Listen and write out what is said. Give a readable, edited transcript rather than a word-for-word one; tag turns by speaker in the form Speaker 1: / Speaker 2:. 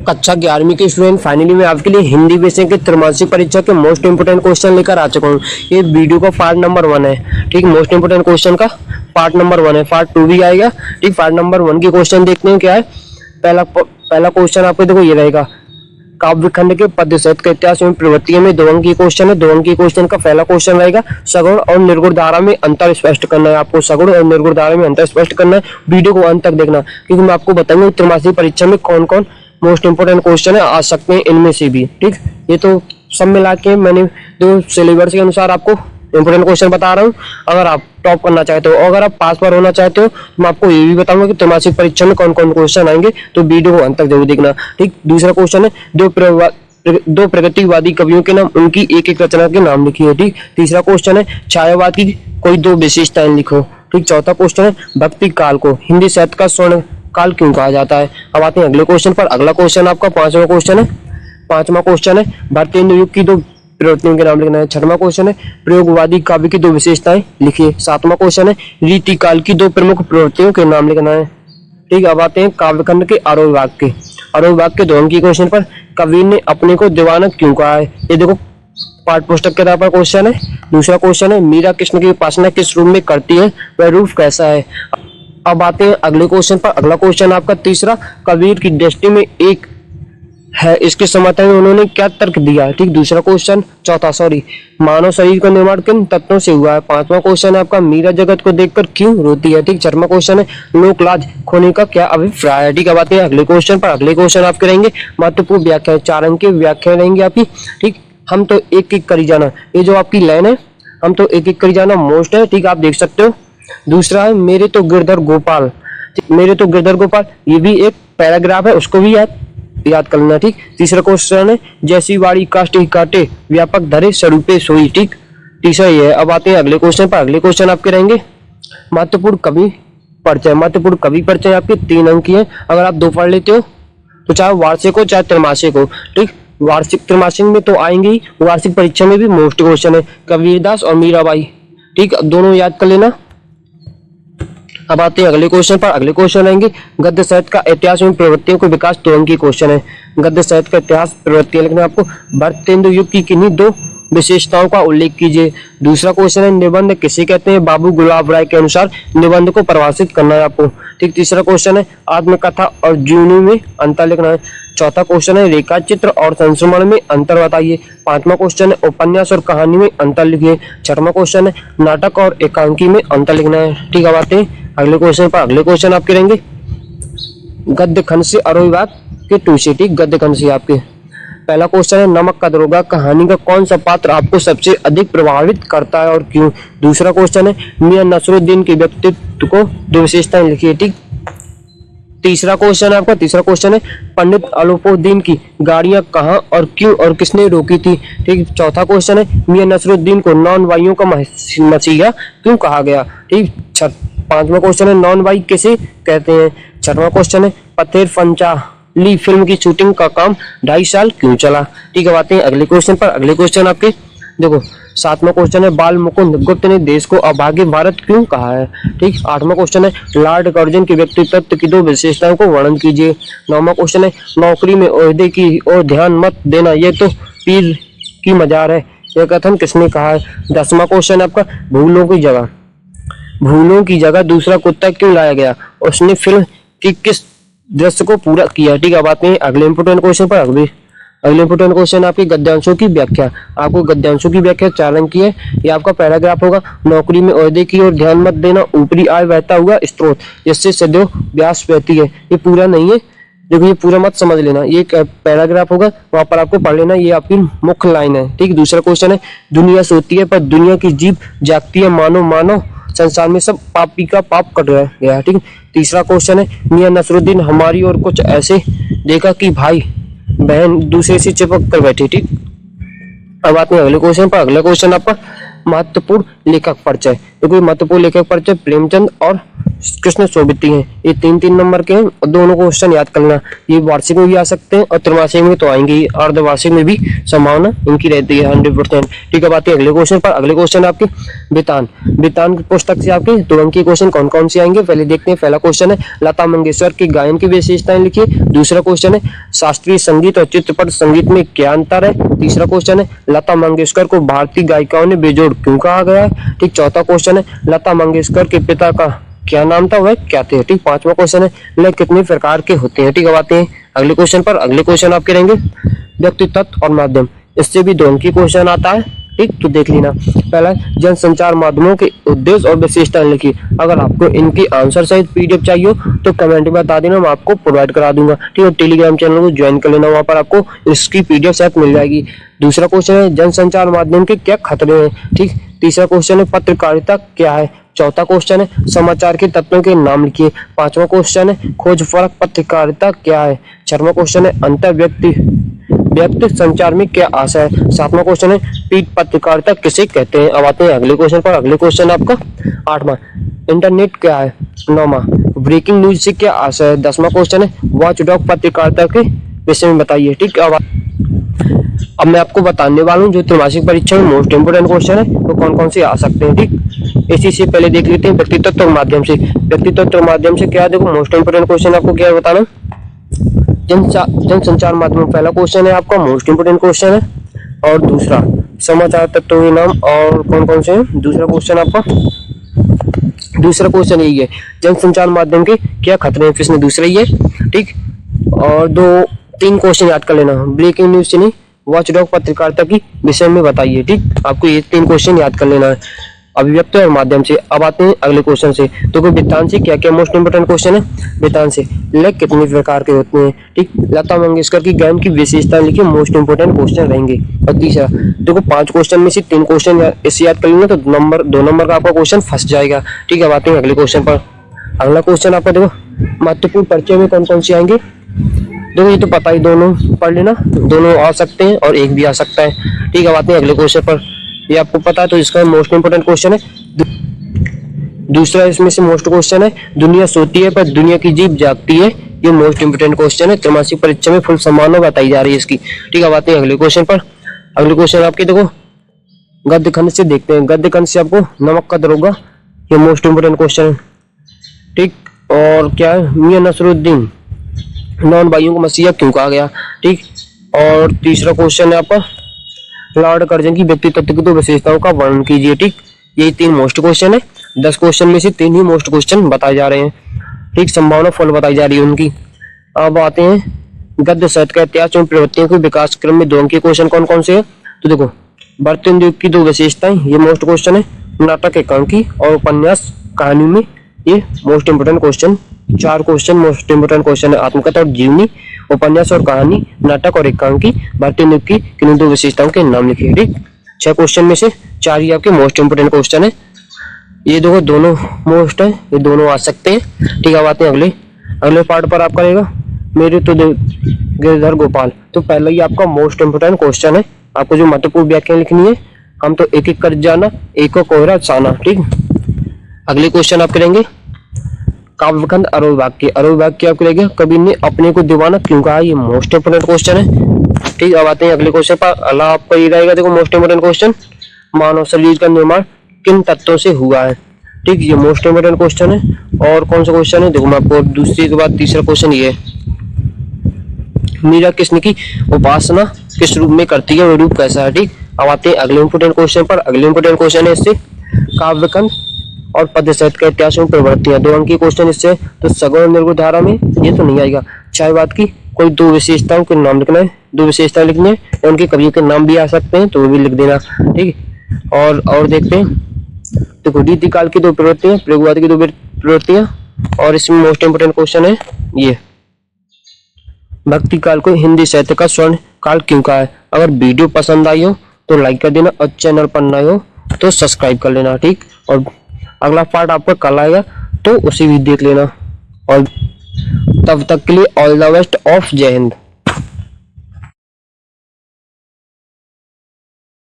Speaker 1: कक्षा 11वीं के स्टूडेंट, फाइनली मैं आपके लिए हिंदी विषय के त्रैमासिक परीक्षा के मोस्ट इंपोर्टेंट क्वेश्चन लेकर आ चुका हूँ। ये वीडियो का पार्ट नंबर 1 है। ठीक, मोस्ट इंपोर्टेंट क्वेश्चन का पार्ट नंबर 1 है, पार्ट 2 भी आएगा। ठीक, पार्ट नंबर 1 के क्वेश्चन देखते हैं क्या है। पहला क्वेश्चन आपको देखो ये रहेगा, काव्यखंड के पद्य साहित्य के इतिहास एवं प्रवृत्ति में 2 अंक की क्वेश्चन है। 2 अंक की क्वेश्चन का पहला क्वेश्चन रहेगा, सगुण और निर्गुण धारा में अंतर स्पष्ट करना है। आपको सगुण और निर्गुण धारा में अंतर स्पष्ट करना है। वीडियो को अंत तक देखना, क्योंकि मैं आपको बताऊंगा त्रैमासिक परीक्षा में कौन कौन मोस्ट इंपोर्टेंट क्वेश्चन है आ सकते हैं इनमें से भी। ठीक, ये तो सब मिला के मैंने जो सिलेबस के अनुसार आपको इंपोर्टेंट क्वेश्चन बता रहा हूँ। अगर आप टॉप करना चाहते हो, अगर आप पास पर होना चाहते हो, तो मैं आपको ये भी बताऊंगा कि त्रैमासिक परीक्षा में कौन कौन क्वेश्चन आएंगे, तो वीडियो को अंत तक जरूर देखना। ठीक, दूसरा क्वेश्चन है, दो प्रगतिवादी कवियों के नाम, उनकी एक एक रचना के नाम लिखिए। ठीक, तीसरा क्वेश्चन है, छायावाद की कोई 2 विशेषताएं लिखो। ठीक, चौथा क्वेश्चन है, भक्ति काल को हिंदी साहित्य का स्वर्ण काल क्यों कहा जाता है। अब आते हैं अगले क्वेश्चन पर। अगला क्वेश्चन आपका पांचवा क्वेश्चन है, भारतेंदु युग की 2 प्रवृत्तियों के नाम लिखना है। छठवां क्वेश्चन है, प्रयोगवादी काव्य की 2 विशेषताएं लिखिए। सातवां क्वेश्चन है, रीति काल की 2 प्रमुख प्रवृत्तियों के नाम लिखना है। ठीक, अब आते हैं काव्यखंड के आरोह विभाग के 2 अंक की क्वेश्चन पर, कवि ने अपने को दीवाना क्यों कहा है। ये देखो पाठ पुस्तक के आधार पर क्वेश्चन है। दूसरा क्वेश्चन है, मीरा कृष्ण की उपासना किस रूप में करती है, वह रूप कैसा है। अब आते हैं अगले क्वेश्चन पर। अगला क्वेश्चन आपका तीसरा, कबीर की दृष्टि में एक है, इसके समर्थन में उन्होंने क्या तर्क दिया। ठीक, दूसरा क्वेश्चन मानव शरीर का निर्माण किन तत्वों से हुआ है। पांचवा क्वेश्चन है आपका, मीरा जगत को देखकर क्यों रोती है। ठीक, छठवां क्वेश्चन है, लोक लाज खोने का क्या अभिप्राय है। ठीक, अब आते हैं अगले क्वेश्चन पर। अगले क्वेश्चन आपके रहेंगे महत्वपूर्ण व्याख्या, 4 अंक की व्याख्या रहेंगी आपकी। ठीक, हम तो एक एक करी जाना, ये जो आपकी लाइन है, हम तो एक एक करी जाना मोस्ट है। ठीक, आप देख सकते हो। दूसरा है, मेरे तो गिरधर गोपाल, ये भी एक पैराग्राफ है, उसको भी याद कर लेना। ठीक, तीसरा क्वेश्चन है, जैसी वाड़ी काष्ठी काटे व्यापक धरे स्वरूपे सोई। ठीक, तीसरा ये है। अब आते हैं अगले क्वेश्चन पर। अगले क्वेश्चन आपके रहेंगे महत्वपूर्ण कवि परिचय आपके 3 अंक की है। अगर आप 2 पढ़ लेते हो तो चाहे वार्षिक हो चाहे त्रैमासिक हो। ठीक, वार्षिक त्रैमासिक में तो आएंगे ही, वार्षिक परीक्षा में भी मोस्ट क्वेश्चन है, कबीरदास और मीराबाई। ठीक, दोनों याद कर लेना। अब आते हैं अगले क्वेश्चन पर। अगले क्वेश्चन रहेंगे, गद्य साहित्य का इतिहास एवं प्रवृत्तियों को विकास 2 अंक की क्वेश्चन है। गद्य साहित्य का इतिहास प्रवृत्तियां लिखना आपको। भारतेंदु युग की किन्हीं 2 विशेषताओं का उल्लेख कीजिए। दूसरा क्वेश्चन है, निबंध किसे कहते हैं, बाबू गुलाब राय के अनुसार निबंध को परिभाषित करना है आपको। ठीक, तीसरा क्वेश्चन है, आत्मकथा और जीवनी में अंतर लिखना है। चौथा क्वेश्चन है, रेखा चित्र और संस्मरण में अंतर बताइए। पांचवा क्वेश्चन है, उपन्यास और कहानी में अंतर लिखिए। छठवां क्वेश्चन है, नाटक और एकांकी में अंतर लिखना है। ठीक, अब आते हैं अगले क्वेश्चन पर। अगले क्वेश्चन आपके रहेंगे गद्य खंड से आरोह विभाग के 2 से। ठीक, गद्य खंड से आपके पहला क्वेश्चन है, नमक का दरोगा कहानी का कौन सा पात्र आपको सबसे अधिक प्रभावित करता है और क्यों। दूसरा क्वेश्चन है, मियां नसरुद्दीन के व्यक्तित्व को 2 विशेषताएं लिखिए। ठीक, तीसरा क्वेश्चन है, पंडित अलोपुद्दीन की गाड़ियां कहां और क्यों और किसने रोकी थी। ठीक, चौथा क्वेश्चन है, मियां नसरुद्दीन को नॉन वाइयों का मसीहा क्यों कहा गया। ठीक, पांचवा क्वेश्चन है, नॉन वाई किसे कहते हैं। छठवां क्वेश्चन है, पथेर पंचाली फिल्म की शूटिंग का काम 2.5 साल क्यों चला। ठीक है, आते हैं अगले क्वेश्चन पर। अगले क्वेश्चन आपके देखो 7वां क्वेश्चन है, बाल मुकुंद गुप्त ने देश को अभाग्य भारत क्यों कहा है। ठीक, 8वां क्वेश्चन है, लॉर्ड कर्जन के व्यक्तित्व की 2 विशेषताओं को वर्णन कीजिए। 9वां क्वेश्चन है, नौकरी में ओहदे की ओर ध्यान मत देना, ये तो पीर की मजार है, यह कथन किसने कहा है। 10वां क्वेश्चन आपका, भूलों की जगह दूसरा कुत्ता क्यों लाया गया, उसने फिल्म की किस दृश्य को पूरा किया। ठीक, अब आते हैं अगले इंपोर्टेंट क्वेश्चन पर। अगले इंपोर्टेंट क्वेश्चन आपकी गद्यांशों की व्याख्या। आपको गद्यांशों की व्याख्या 4 अंक की है। ये आपका पैराग्राफ होगा, नौकरी में ओहदे की ओर ध्यान मत देना, ऊपरी आय बहता हुआ स्रोत जिससे सदैव व्यास बहती है। ये पूरा नहीं है, देखो ये पूरा मत समझ लेना, ये पैराग्राफ होगा, वहां पर आपको पढ़ लेना, ये आपकी मुख्य लाइन है। ठीक, दूसरा क्वेश्चन है, दुनिया सोती है पर दुनिया की जीभ जागती है, मानो संसार में सब पापी का पाप कट गया। ठीक, तीसरा क्वेश्चन है, मियां नसरुद्दीन हमारी और कुछ ऐसे देखा कि भाई बहन दूसरे से चिपक कर बैठे। ठीक, अब आते हैं अगले क्वेश्चन पर। अगला क्वेश्चन आपका महत्वपूर्ण लेखक परिचय। देखो महत्वपूर्ण लेखक परिचय प्रेमचंद और कृष्ण सोबती हैं। ये 3-3 नंबर के हैं और दोनों क्वेश्चन याद करना। ये वार्षिक में भी आ सकते हैं और त्रैमासिक में तो आएंगे ही, अर्धवार्षिक में भी संभावना इनकी रहती है 100%। ठीक है, बात है अगले क्वेश्चन पर। अगले क्वेश्चन आपके बेतान की पुस्तक से आपके 2 अंक के क्वेश्चन कौन कौन से आएंगे पहले देखते हैं। पहला क्वेश्चन है लता मंगेशकर की गायन की विशेषताएं लिखिए। दूसरा क्वेश्चन है शास्त्रीय संगीत और चित्रपट संगीत में क्या अंतर है। तीसरा क्वेश्चन है लता मंगेशकर को भारतीय गायिकाओं ने बेजोड़ क्यों कहा गया है। ठीक, चौथा क्वेश्चन है लता मंगेशकर के पिता का क्या नाम था, वह क्या थे। ठीक, पांचवा क्वेश्चन है लेख कितने प्रकार के होते हैं। ठीक, अब आते हैं अगले क्वेश्चन पर। अगले क्वेश्चन आपके रहेंगे व्यक्ति तत्व और माध्यम, इससे भी 2 अंक की क्वेश्चन आता है। ठीक, तो देख लेना। पहला जनसंचार माध्यमों के उद्देश्य और विशेषताएं लिखिए। अगर आपको इनकी आंसर सहित पीडीएफ चाहिए हो तो कमेंट में बता देना, मैं आपको प्रोवाइड करा दूंगा। ठीक है, टेलीग्राम चैनल को ज्वाइन कर लेना, वहां पर आपको इसकी पीडीएफ सहित मिल जाएगी। दूसरा क्वेश्चन है जनसंचार माध्यम के क्या खतरे हैं। ठीक, तीसरा क्वेश्चन है पत्रकारिता क्या है। चौथा क्वेश्चन है समाचार के तत्वों के नाम लिखिए। पांचवा क्वेश्चन है खोज फरक पत्रकारिता क्या है। छठवां क्वेश्चन है अंतर व्यक्ति संचार में क्या आशा है। सातवां क्वेश्चन है पीठ पत्रकारिता किसे कहते हैं। अब आते हैं अगले क्वेश्चन पर। अगले क्वेश्चन आपका 8वां इंटरनेट क्या है। 9वां ब्रेकिंग न्यूज से क्या आशा है। 10वां क्वेश्चन है वॉचडॉग पत्रकारिता के विषय में बताइए। ठीक, अब मैं आपको बताने वाला हूँ जो त्रैमासिक परीक्षा में मोस्ट इंपोर्टेंट क्वेश्चन है वो कौन कौन से आ सकते हैं। ठीक, इसी से पहले देख लेते हैं व्यक्तित्व माध्यम से। व्यक्तित्व माध्यम से क्या है, देखो मोस्ट इंपोर्टेंट क्वेश्चन आपको क्या है बताना। जनसंचार माध्यम पहला क्वेश्चन है आपका मोस्ट इंपोर्टेंट क्वेश्चन है, और दूसरा समाचार तत्वों के नाम और कौन कौन से हैं। दूसरा क्वेश्चन यही है जनसंचार माध्यम के क्या खतरे हैं, फिर दूसरा ही है। ठीक, और 2-3 क्वेश्चन याद कर लेना। ब्रेकिंग न्यूज से नहीं, वॉचडॉग पत्रकारिता की विषय में बताइए। ठीक, आपको ये 3 क्वेश्चन याद कर लेना है अभिव्यक्ति और माध्यम से। अब आते हैं अगले क्वेश्चन से। तो वेदांत से क्या क्या मोस्ट इंपोर्टेंट क्वेश्चन है। वेदांत से लेख कितने प्रकार के होते हैं। ठीक, लता मंगेशकर की गायन की विशेषताएं लिखिए, मोस्ट इंपोर्टेंट क्वेश्चन रहेंगे। और तीसरा देखो 5 क्वेश्चन में से 3 क्वेश्चन इससे याद कर लेंगे तो 2 नंबर का आपका क्वेश्चन फंस जाएगा। ठीक है, अब आते हैं अगले क्वेश्चन पर। अगला क्वेश्चन आपका देखो महत्वपूर्ण परिचय में कौन कौन से आएंगे। देखो ये तो पता ही, दोनों पढ़ लेना, दोनों आ सकते हैं और एक भी आ सकता है। ठीक है, आते हैं अगले क्वेश्चन पर। ये आपको पता है तो इसका मोस्ट इंपोर्टेंट क्वेश्चन है। दूसरा इसमें से मोस्ट क्वेश्चन है दुनिया सोती है पर दुनिया की जीभ जागती है। ये मोस्ट इंपोर्टेंट क्वेश्चन है, त्रैमासिक परीक्षा में फुल संभावना बताई जा रही है इसकी। ठीक है, आते हैं अगले क्वेश्चन पर। अगले क्वेश्चन आपके देखो गद्य खंड से देखते हैं। गद्य खंड से आपको नमक का दरोगा, ये मोस्ट इंपोर्टेंट क्वेश्चन है। ठीक, और क्या है मियां नसरुद्दीन नौन भाइयों को मसीहा क्यों कहा गया। ठीक, और तीसरा क्वेश्चन है आपका लॉर्ड कर्जन की व्यक्तित्व की 2 विशेषताओं का वर्णन कीजिए। ठीक, यही 3 मोस्ट क्वेश्चन है। 10 क्वेश्चन में से 3 ही मोस्ट क्वेश्चन बताए जा रहे हैं। ठीक, संभावना फुल बताई जा रही है उनकी। अब आते हैं गद्य साहित्य का इतिहास एवं प्रवृत्तियों के विकास क्रम में 2 अंक के क्वेश्चन कौन कौन से है। तो देखो वर्तमान युग की 2 विशेषताएं, ये मोस्ट क्वेश्चन है। नाटक एकांकी और उपन्यास कहानी में, ये most important question. 4 question most important question है। आत्मकथा और जीवनी, उपन्यास और कहानी, नाटक और एकांकी, भारतीय युग की किन 2 विशेषताओं के नाम लिखिए। ठीक, 6 क्वेश्चन में से 4 ही आपके मोस्ट इंपोर्टेंट क्वेश्चन है। ये देखो दोनों मोस्ट है, ये दोनों आ सकते हैं। ठीक, अब आते हैं अगले पार्ट पर। आपका रहेगा मेरे तो गिरधर गोपाल। तो पहला ही आपका मोस्ट इंपोर्टेंट क्वेश्चन है। आपको जो महत्वपूर्ण व्याख्या लिखनी है, हम तो एक एक कर जाना, एक को कोहरा साना। ठीक, अगले क्वेश्चन आपके रहेंगे काव्यखंड अरव वाक्य। अरव वाक्य आपके रहेगा कवि ने अपने को दीवाना क्यों कहा, ये मोस्ट इंपोर्टेंट क्वेश्चन है। ठीक, अब आते हैं अगले क्वेश्चन पर। अगला आपका ये रहेगा देखो मोस्ट इंपोर्टेंट क्वेश्चन मानव शरीर का निर्माण किन तत्वों से हुआ है। ठीक, ये मोस्ट इंपोर्टेंट क्वेश्चन है। और कौन सा क्वेश्चन है देखो मैं आपको दूसरी के बाद तीसरा क्वेश्चन ये है मीरा कृष्ण की उपासना किस रूप में करती है, वो रूप कैसा है। ठीक, अब आते हैं अगले इंपोर्टेंट क्वेश्चन पर। अगले इंपोर्टेंट क्वेश्चन है इससे काव्यखंड और पद्य साहित्य का इतिहास एवं प्रवृत्तियां। 2 अंक की क्वेश्चन इससे। तो सगुण निर्गुण धारा में ये तो नहीं आएगा। चाहे बात की कोई 2 विशेषताओं के नाम लिखना है, 2 विशेषताएं लिखनी है, उनके कवियों के नाम भी आ सकते हैं तो वो भी लिख देना। ठीक, और देखते हैं देखो रीति काल की 2 प्रवृत्तियां, प्रयोगवाद की 2 प्रवृत्तियां, और इसमें मोस्ट इंपोर्टेंट क्वेश्चन है ये भक्ति काल को हिंदी साहित्य का स्वर्ण काल क्यों कहा है। अगर वीडियो पसंद आई हो तो लाइक कर देना और चैनल पर नए हो तो सब्सक्राइब कर लेना। ठीक, और अगला पार्ट आपका कल आएगा तो उसे भी देख लेना। और तब तक के लिए ऑल द बेस्ट ऑफ जय हिंद।